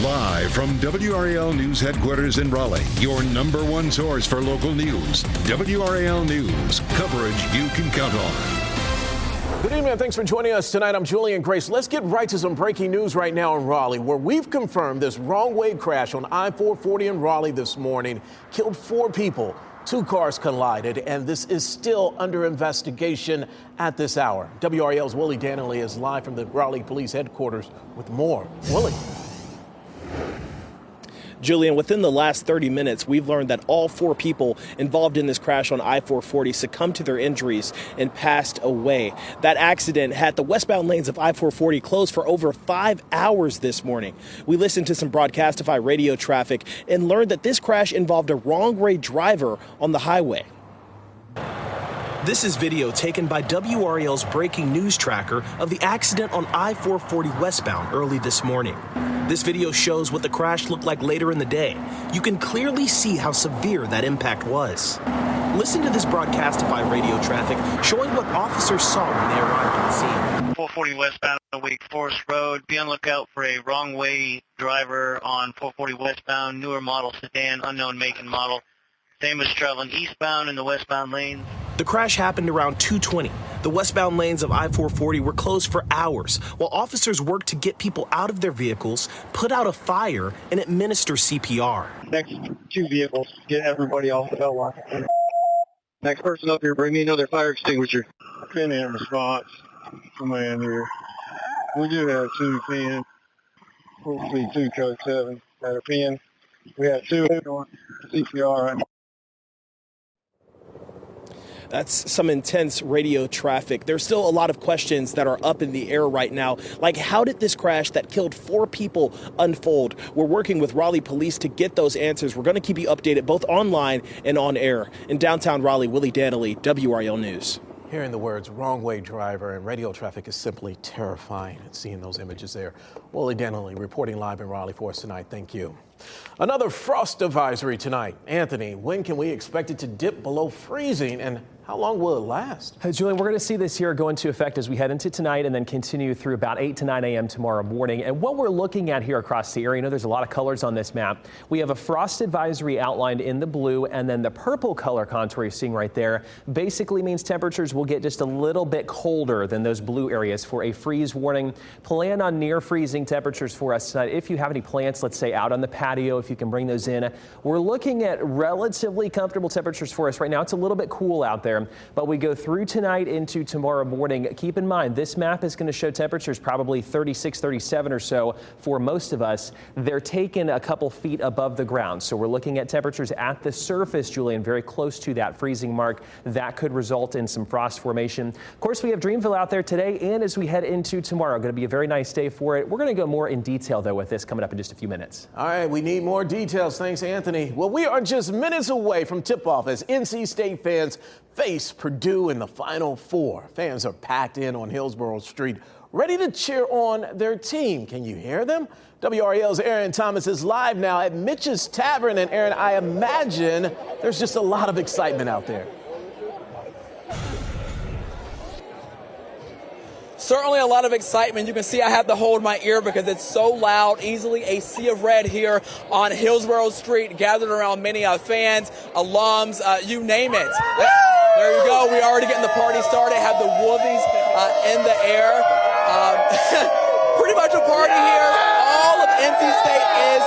Live from WRAL News Headquarters in Raleigh, your number one source for local news. WRAL News, coverage you can count on. Good evening and thanks for joining us tonight. I'm Julian Grace. Let's get right to some breaking news right now in Raleigh, where we've confirmed this wrong-way crash on I-440 in Raleigh this morning killed 4 people. 2 cars collided, and this is still under investigation at this hour. WRAL's Willie Danley is live from the Raleigh Police Headquarters with more. Willie. Julian, within the last 30 minutes, we've learned that all 4 people involved in this crash on I-440 succumbed to their injuries and passed away. That accident had the westbound lanes of I-440 closed for over 5 hours this morning. We listened to some Broadcastify radio traffic and learned that this crash involved a wrong-way driver on the highway. This is video taken by WRAL's breaking news tracker of the accident on I-440 westbound early this morning. This video shows what the crash looked like later in the day. You can clearly see how severe that impact was. Listen to this Broadcastify radio traffic showing what officers saw when they arrived on scene. 440 westbound on Wake Forest Road. Be on lookout for a wrong-way driver on 440 westbound, newer model sedan, unknown make and model. Same was traveling eastbound in the westbound lanes. The crash happened around 2:20. The westbound lanes of I-440 were closed for hours while officers worked to get people out of their vehicles, put out a fire, and administer CPR. Next 2 vehicles, get everybody off the belt line. Next person up here, bring me another fire extinguisher. Pin in response. Command here. We do have 2 pin. Hopefully 2 code 7 at a pin. We have 2 on CPR right now. That's some intense radio traffic. There's still a lot of questions that are up in the air right now, like how did this crash that killed 4 people unfold? We're working with Raleigh Police to get those answers. We're going to keep you updated both online and on air. In downtown Raleigh, Willie Danley, WRAL News. Hearing the words wrong-way driver and radio traffic is simply terrifying. And seeing those images there. Willie Danley reporting live in Raleigh for us tonight. Thank you. Another frost advisory tonight. Anthony, when can we expect it to dip below freezing, and how long will it last? Julian, we're going to see this here go into effect as we head into tonight and then continue through about 8 to 9 a.m. tomorrow morning. And what we're looking at here across the area, you know, there's a lot of colors on this map. We have a frost advisory outlined in the blue, and then the purple color contour you're seeing right there basically means temperatures will get just a little bit colder than those blue areas for a freeze warning. Plan on near freezing temperatures for us tonight. If you have any plants, let's say out on the patio, if you can bring those in. We're looking at relatively comfortable temperatures for us right now. It's a little bit cool out there, but we go through tonight into tomorrow morning. Keep in mind, this map is going to show temperatures probably 36, 37 or so for most of us. They're taken a couple feet above the ground. So we're looking at temperatures at the surface, Julian, very close to that freezing mark. That could result in some frost formation. Of course, we have Dreamville out there today, and as we head into tomorrow, going to be a very nice day for it. We're going to go more in detail, though, with this coming up in just a few minutes. All right, we need more details. Thanks, Anthony. Well, we are just minutes away from tip-off as NC State fans face Purdue in the Final Four. Fans are packed in on Hillsborough Street, ready to cheer on their team. Can you hear them? WRAL's Aaron Thomas is live now at Mitch's Tavern. And Aaron, I imagine there's just a lot of excitement out there. Certainly a lot of excitement. You can see I have to hold my ear because it's so loud. Easily a sea of red here on Hillsborough Street, gathered around many fans, alums, you name it. There you go. We already getting the party started. Have the Wolvies in the air. Pretty much a party here. All of NC State is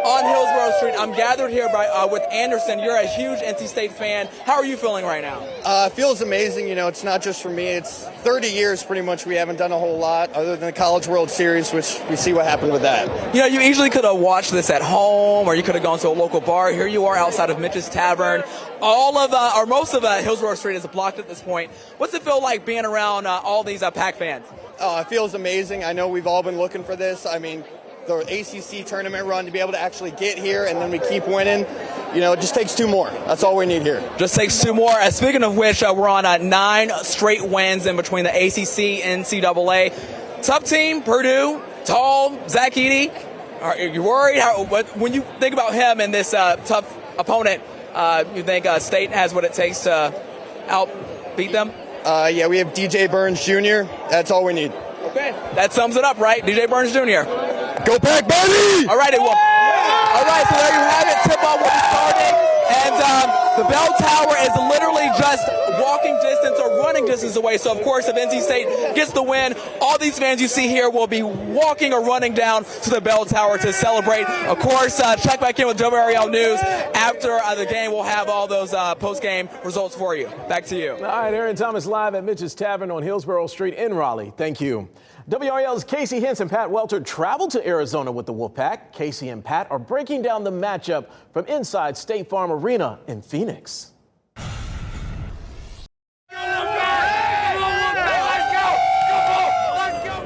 on Hillsborough Street. I'm gathered here with Anderson. You're a huge NC State fan. How are you feeling right now? It feels amazing. You know, it's not just for me. It's 30 years pretty much we haven't done a whole lot other than the College World Series, which we see what happened with that. You know, you easily could have watched this at home, or you could have gone to a local bar. Here you are outside of Mitch's Tavern. Most of Hillsborough Street is blocked at this point. What's it feel like being around all these Pack fans? It feels amazing. I know we've all been looking for this. I mean, the ACC tournament run, to be able to actually get here and then we keep winning, you know, it just takes 2 more. That's all we need here. Just takes 2 more. Speaking of which, we're on 9 straight wins in between the ACC and NCAA. Tough team, Purdue, tall, Zach Edey. Are you worried? When you think about him and this tough opponent, you think State has what it takes to outbeat them? Yeah, we have DJ Burns Jr. That's all we need. Okay, that sums it up, right? DJ Burns Jr. Go Pack, baby! All right, so there you have it. Tip-off will be starting, and the bell tower is literally just walking distance or running distance away. So, of course, if NC State gets the win, all these fans you see here will be walking or running down to the bell tower to celebrate. Of course, check back in with WRAL News. After the game, we'll have all those post-game results for you. Back to you. All right, Aaron Thomas live at Mitch's Tavern on Hillsborough Street in Raleigh. Thank you. WRAL's Casey Hintz and Pat Welter traveled to Arizona with the Wolfpack. Casey and Pat are breaking down the matchup from inside State Farm Arena in Phoenix.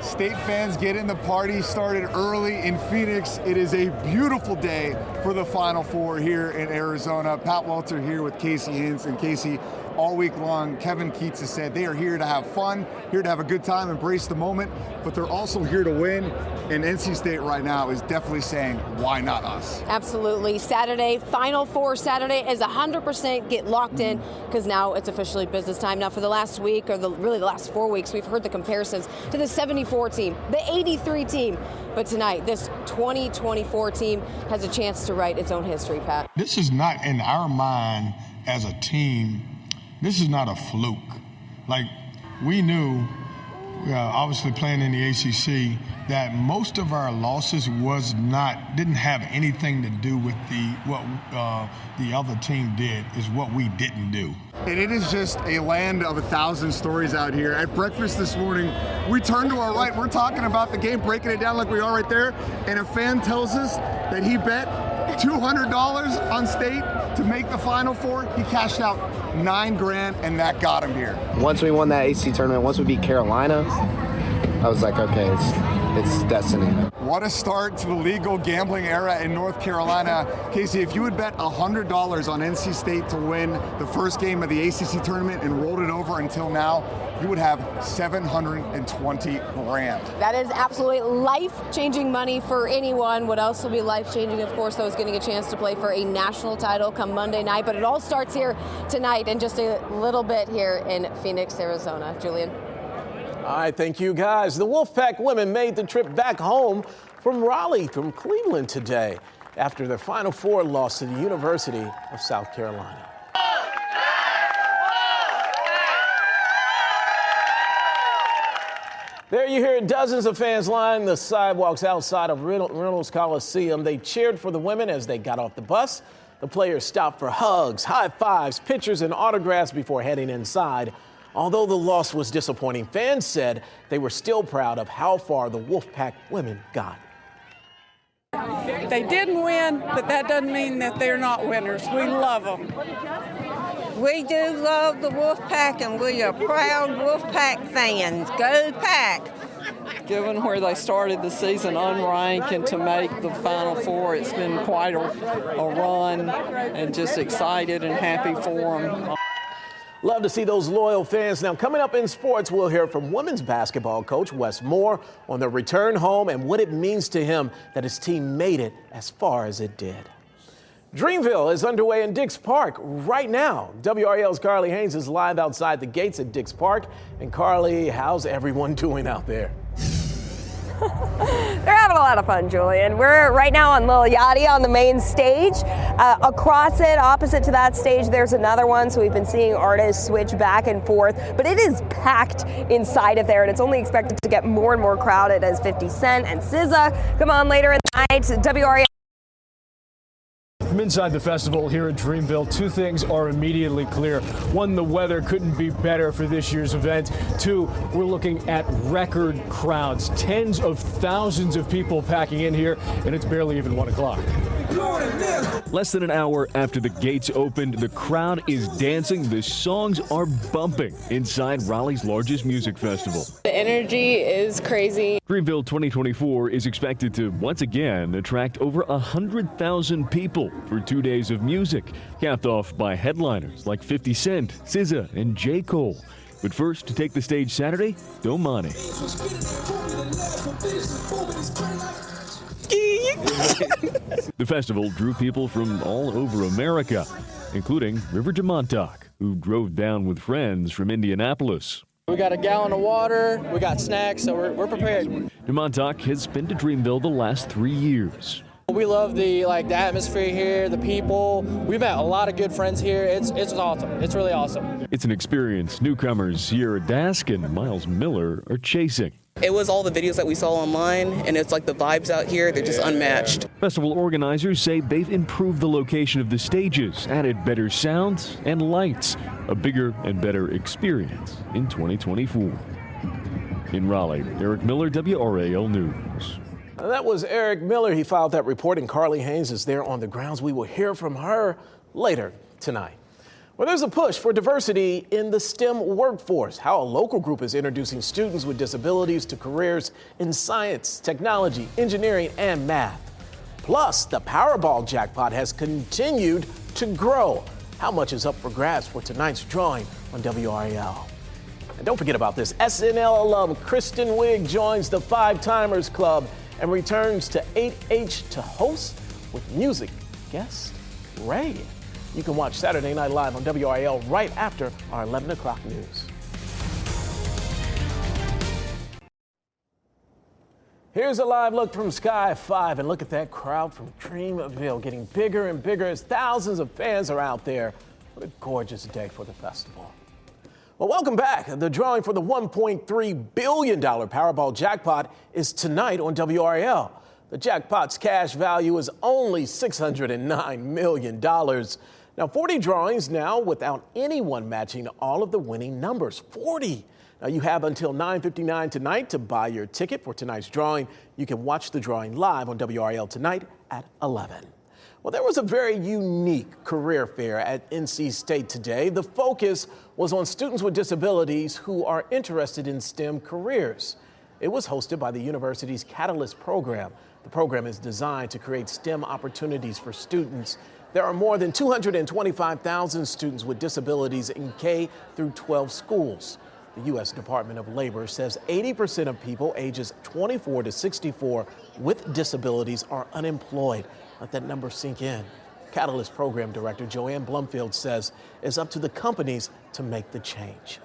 State fans getting the party started early in Phoenix. It is a beautiful day for the Final Four here in Arizona. Pat Welter here with Casey Hintz. And Casey, all week long, Kevin Keats has said they are here to have fun, here to have a good time, embrace the moment, but they're also here to win. And NC State right now is definitely saying, why not us? Absolutely. Saturday, Final Four Saturday is 100% get locked in, because now it's officially business time. Now for the last week, or really the last 4 weeks, we've heard the comparisons to the 74 team, the 83 team. But tonight, this 2024 team has a chance to write its own history, Pat. This is not, in our mind as a team, this is not a fluke. Like, we knew, obviously playing in the ACC, that most of our losses didn't have anything to do with what the other team did, is what we didn't do. And it is just a land of 1,000 stories out here. At breakfast this morning, we turned to our right, we're talking about the game, breaking it down like we are right there, and a fan tells us that he bet $200 on State to make the Final Four. He cashed out $9,000, and that got him here. Once we won that ACC tournament, once we beat Carolina, I was like, okay, it's destiny. What a start to the legal gambling era in North Carolina. Casey, if you would bet $100 on NC State to win the first game of the ACC tournament and rolled it over until now, you would have $720,000. That is absolutely life-changing money for anyone. What else will be life-changing, of course, though, is getting a chance to play for a national title come Monday night. But it all starts here tonight in just a little bit here in Phoenix, Arizona. Julian. All right, thank you, guys. The Wolfpack women made the trip back home from Raleigh, from Cleveland today, after their Final Four loss to the University of South Carolina. There you hear dozens of fans lining the sidewalks outside of Reynolds Coliseum. They cheered for the women as they got off the bus. The players stopped for hugs, high fives, pictures, and autographs before heading inside. Although the loss was disappointing, fans said they were still proud of how far the Wolfpack women got. They didn't win, but that doesn't mean that they're not winners. We love them. We do love the Wolfpack, and we are proud Wolfpack fans. Go Pack! Given where they started the season unranked and to make the Final Four, it's been quite a run, and just excited and happy for them. Love to see those loyal fans. Now, coming up in sports, we'll hear from women's basketball coach Wes Moore on their return home and what it means to him that his team made it as far as it did. Dreamville is underway in Dix Park right now. WRAL's Carly Haynes is live outside the gates at Dix Park. And Carly, how's everyone doing out there? They're having a lot of fun, Julian. We're right now on Lil Yachty on the main stage. Across it, opposite to that stage, there's another one. So we've been seeing artists switch back and forth, but it is packed inside of there, and it's only expected to get more and more crowded as 50 Cent and SZA come on later in the night. WRAL. From inside the festival here at Dreamville, two things are immediately clear. One, the weather couldn't be better for this year's event. Two, we're looking at record crowds. Tens of thousands of people packing in here, and it's barely even 1 o'clock. Less than an hour after the gates opened, the crowd is dancing, the songs are bumping inside Raleigh's largest music festival. The energy is crazy. Dreamville 2024 is expected to once again attract over 100,000 people for 2 days of music, capped off by headliners like 50 Cent, SZA, and J. Cole. But first, to take the stage Saturday, Domani. The festival drew people from all over America, including River Jamontauk, who drove down with friends from Indianapolis. We got a gallon of water, we got snacks, so we're prepared. DeMontauk has been to Dreamville the last 3 years. We love the atmosphere here, the people. We've met a lot of good friends here. It's awesome. It's really awesome. It's an experience newcomers Sierra Dask and Miles Miller are chasing. It was all the videos that we saw online, and it's like the vibes out here, they're just unmatched. Festival organizers say they've improved the location of the stages, added better sounds and lights, a bigger and better experience in 2024. In Raleigh, Eric Miller, WRAL News. That was Eric Miller. He filed that report, and Carly Haynes is there on the grounds. We will hear from her later tonight. Well, there's a push for diversity in the STEM workforce. How a local group is introducing students with disabilities to careers in science, technology, engineering, and math. Plus, the Powerball jackpot has continued to grow. How much is up for grabs for tonight's drawing on WRAL? And don't forget about this. SNL alum Kristen Wiig joins the Five Timers Club and returns to 8H to host with music guest Ray. You can watch Saturday Night Live on WRAL right after our 11 o'clock news. Here's a live look from Sky 5, and look at that crowd from Dreamville getting bigger and bigger as thousands of fans are out there. What a gorgeous day for the festival. Well, welcome back. The drawing for the $1.3 billion Powerball jackpot is tonight on WRAL. The jackpot's cash value is only $609 million. Now, 40 drawings now without anyone matching all of the winning numbers. 40. Now, you have until 9:59 tonight to buy your ticket for tonight's drawing. You can watch the drawing live on WRAL tonight at 11. Well, there was a very unique career fair at NC State today. The focus was on students with disabilities who are interested in STEM careers. It was hosted by the university's Catalyst program. The program is designed to create STEM opportunities for students. There are more than 225,000 students with disabilities in K through 12 schools. The U.S. Department of Labor says 80% of people ages 24 to 64 with disabilities are unemployed. Let that number sink in. Catalyst Program Director Joanne Blumfield says it's up to the companies to make the change.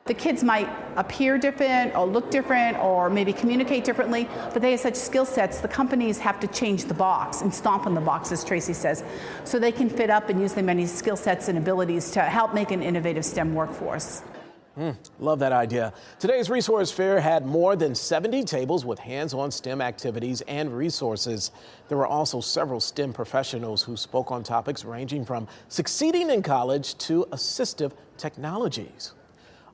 The kids might appear different or look different or maybe communicate differently, but they have such skill sets, the companies have to change the box and stomp on the box, as Tracy says, so they can fit up and use their many skill sets and abilities to help make an innovative STEM workforce. Love that idea. Today's resource fair had more than 70 tables with hands-on STEM activities and resources. There were also several STEM professionals who spoke on topics ranging from succeeding in college to assistive technologies.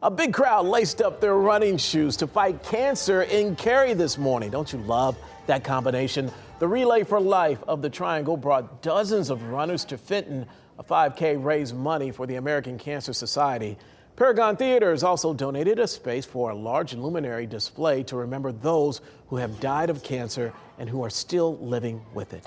A big crowd laced up their running shoes to fight cancer in Cary this morning. Don't you love that combination? The Relay for Life of the Triangle brought dozens of runners to Fenton. A 5K raised money for the American Cancer Society. Paragon Theaters also donated a space for a large luminary display to remember those who have died of cancer and who are still living with it.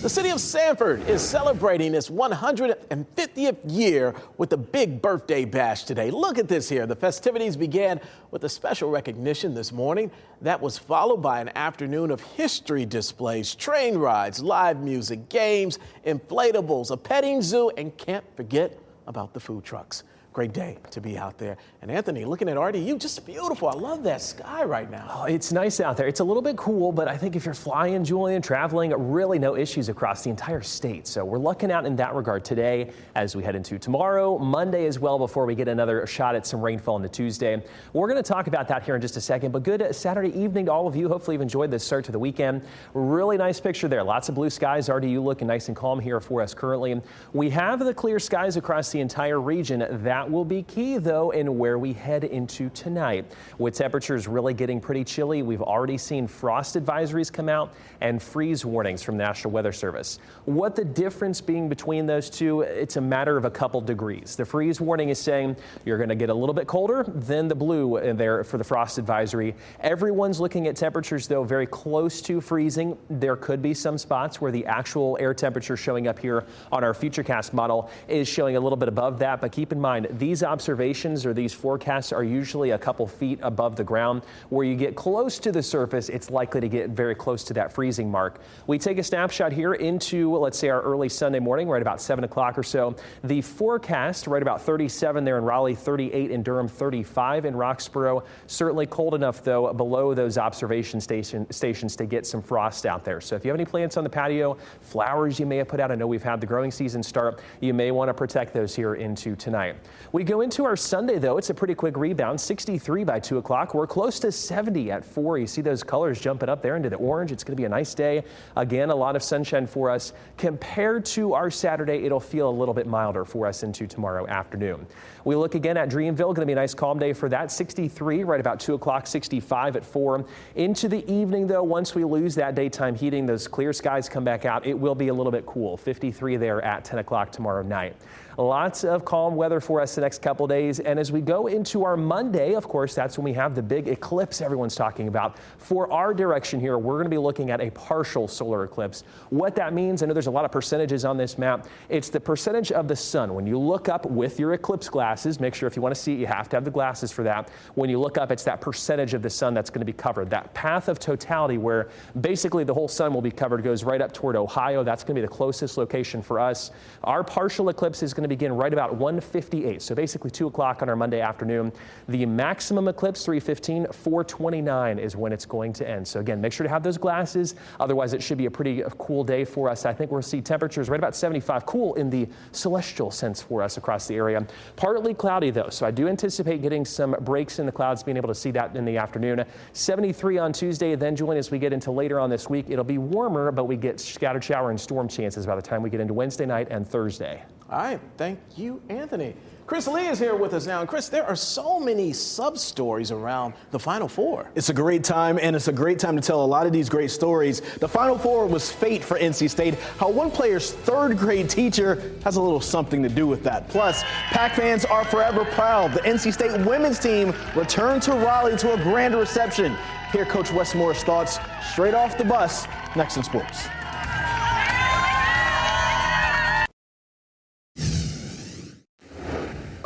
The city of Sanford is celebrating its 150th year with a big birthday bash today. Look at this here. The festivities began with a special recognition this morning that was followed by an afternoon of history displays, train rides, live music, games, inflatables, a petting zoo, and can't forget about the food trucks. Great day to be out there. And Anthony, looking at RDU, just beautiful. I love that sky right now. Oh, it's nice out there. It's a little bit cool, but I think if you're flying, Julian, traveling, really no issues across the entire state. So we're lucking out in that regard today as we head into tomorrow, Monday as well, before we get another shot at some rainfall into Tuesday. We're going to talk about that here in just a second, but good Saturday evening to all of you. Hopefully you've enjoyed this start to the weekend. Really nice picture there. Lots of blue skies. RDU looking nice and calm here for us currently. We have the clear skies across the entire region. That will be key, though, in where we head into tonight. With temperatures really getting pretty chilly, we've already seen frost advisories come out and freeze warnings from the National Weather Service. What the difference being between those two, it's a matter of a couple degrees. The freeze warning is saying you're going to get a little bit colder than the blue in there for the frost advisory. Everyone's looking at temperatures, though, very close to freezing. There could be some spots where the actual air temperature showing up here on our Futurecast model is showing a little bit above that, but keep in mind, these observations or these forecasts are usually a couple feet above the ground. Where you get close to the surface, it's likely to get very close to that freezing mark. We take a snapshot here into, let's say, our early Sunday morning, right about 7 o'clock or so. The forecast right about 37 there in Raleigh, 38 in Durham, 35 in Roxborough. Certainly cold enough, though, below those observation stations to get some frost out there. So if you have any plants on the patio, flowers you may have put out, I know we've had the growing season start, you may want to protect those here into tonight. We go into our Sunday, though. It's a pretty quick rebound, 63 by 2 o'clock. We're close to 70 at 4. You see those colors jumping up there into the orange. It's going to be a nice day. Again, a lot of sunshine for us. Compared to our Saturday, it'll feel a little bit milder for us into tomorrow afternoon. We look again at Dreamville. Going to be a nice calm day for that. 63 right about 2 o'clock, 65 at 4. Into the evening, though, once we lose that daytime heating, those clear skies come back out, it will be a little bit cool. 53 there at 10 o'clock tomorrow night. Lots of calm weather for us the next couple days. And as we go into our Monday, of course, that's when we have the big eclipse everyone's talking about. For our direction here, we're going to be looking at a partial solar eclipse. What that means, I know there's a lot of percentages on this map. It's the percentage of the sun. When you look up with your eclipse glasses, make sure if you want to see it, you have to have the glasses for that. When you look up, it's that percentage of the sun that's going to be covered. That path of totality where basically the whole sun will be covered goes right up toward Ohio. That's going to be the closest location for us. Our partial eclipse is going to begin right about 1:58, so basically 2 o'clock on our Monday afternoon. The maximum eclipse, 3:15, 4:29 is when it's going to end. So again, make sure to have those glasses. Otherwise, it should be a pretty cool day for us. I think we'll see temperatures right about 75, cool in the celestial sense for us across the area. Partly cloudy, though, so I do anticipate getting some breaks in the clouds, being able to see that in the afternoon. 73 on Tuesday, then Julian, as we get into later on this week, it'll be warmer, but we get scattered shower and storm chances by the time we get into Wednesday night and Thursday. All right, thank you, Anthony. Chris Lee is here with us now. And Chris, there are so many sub-stories around the Final Four. It's a great time, and it's a great time to tell a lot of these great stories. The Final Four was fate for NC State. How one player's third-grade teacher has a little something to do with that. Plus, Pack fans are forever proud. The NC State women's team returned to Raleigh to a grand reception. Hear Coach Westmore's thoughts straight off the bus next in sports.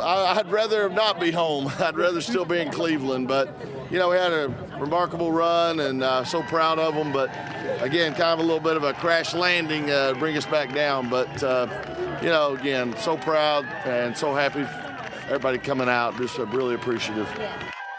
I'd rather not be home. I'd rather still be in Cleveland. But, you know, we had a remarkable run and so proud of them. But, again, kind of a little bit of a crash landing bring us back down. But, you know, again, so proud and so happy everybody coming out. Just really appreciative.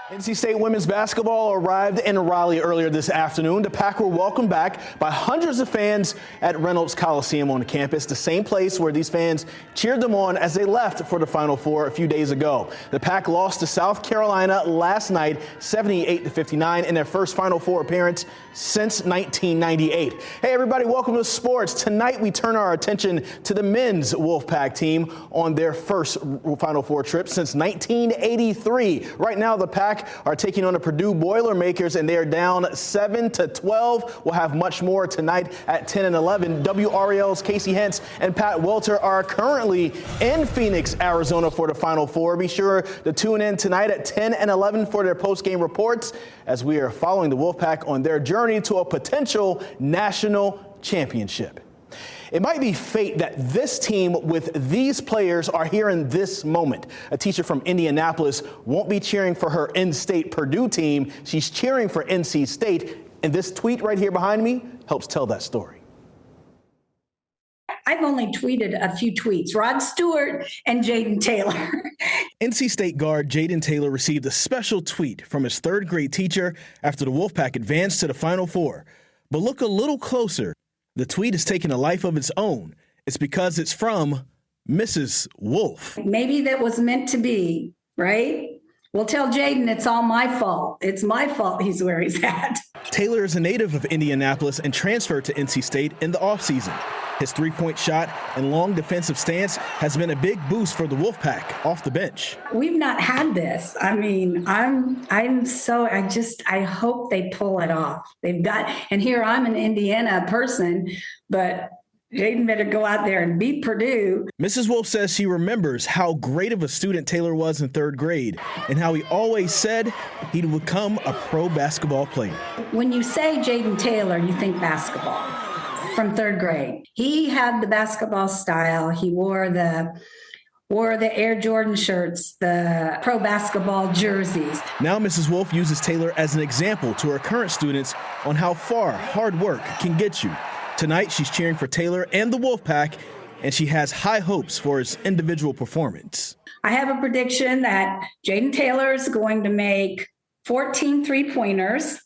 NC State women's basketball arrived in Raleigh earlier this afternoon. The Pack were welcomed back by hundreds of fans at Reynolds Coliseum on campus, the same place where these fans cheered them on as they left for the Final Four a few days ago. The Pack lost to South Carolina last night, 78-59, in their first Final Four appearance since 1998. Hey, everybody, welcome to sports. Tonight, we turn our attention to the men's Wolfpack team on their first Final Four trip since 1983. Right now, the Pack are taking on the Purdue Boilermakers, and they are down 7-12. We'll have much more tonight at 10 and 11. WRAL's Casey Hentz and Pat Welter are currently in Phoenix, Arizona for the Final Four. Be sure to tune in tonight at 10 and 11 for their post-game reports as we are following the Wolfpack on their journey to a potential national championship. It might be fate that this team with these players are here in this moment. A teacher from Indianapolis won't be cheering for her in-state Purdue team. She's cheering for NC State. And this tweet right here behind me helps tell that story. I've only tweeted a few tweets. Rod Stewart and Jaden Taylor. NC State guard Jaden Taylor received a special tweet from his third-grade teacher after the Wolfpack advanced to the Final Four. But look a little closer. The tweet is taking a life of its own. It's because it's from Mrs. Wolf. Maybe that was meant to be, right? Well, tell Jaden it's all my fault. It's my fault he's where he's at. Taylor is a native of Indianapolis and transferred to NC State in the offseason. His three-point shot and long defensive stance has been a big boost for the Wolfpack off the bench. We've not had this. I mean, I hope they pull it off. They've got, and here I'm an Indiana person, but Jaden better go out there and beat Purdue. Mrs. Wolf says she remembers how great of a student Taylor was in third grade and how he always said he'd become a pro basketball player. When you say Jaden Taylor, you think basketball. From third grade. He had the basketball style. He wore the wore the Air Jordan shirts, the pro basketball jerseys. Now Mrs. Wolf uses Taylor as an example to her current students on how far hard work can get you. Tonight, she's cheering for Taylor and the Wolfpack, and she has high hopes for his individual performance. I have a prediction that Jaden Taylor is going to make 14 three-pointers.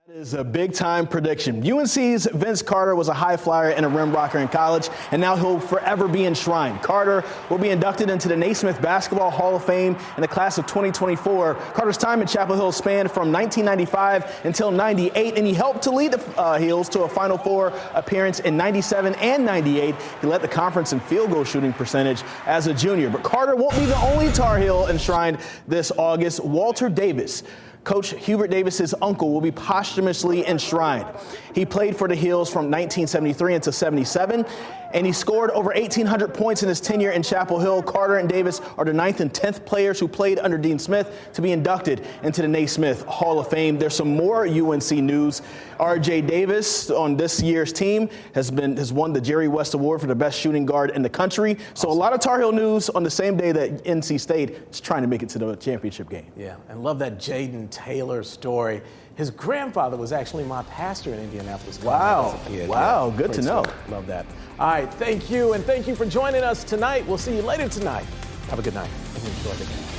That is a big-time prediction. UNC's Vince Carter was a high flyer and a rim rocker in college, and now he'll forever be enshrined. Carter will be inducted into the Naismith Basketball Hall of Fame in the class of 2024. Carter's time at Chapel Hill spanned from 1995 until 98, and he helped to lead the Heels to a Final Four appearance in 97 and 98. He led the conference in field goal shooting percentage as a junior. But Carter won't be the only Tar Heel enshrined this August. Walter Davis, Coach Hubert Davis's uncle, will be posthumously enshrined. He played for the Heels from 1973 until 77, and he scored over 1,800 points in his tenure in Chapel Hill. Carter and Davis are the 9th and 10th players who played under Dean Smith to be inducted into the Naismith Hall of Fame. There's some more UNC news. R.J. Davis on this year's team has won the Jerry West Award for the best shooting guard in the country. So a lot of Tar Heel news on the same day that NC State is trying to make it to the championship game. Yeah, and love that Jaden Taylor story. His grandfather was actually my pastor in Indianapolis. Wow. As a kid. Wow, Yeah, good to know. Story. Love that. All right, thank you, and thank you for joining us tonight. We'll see you later tonight. Have a good night and enjoy the game.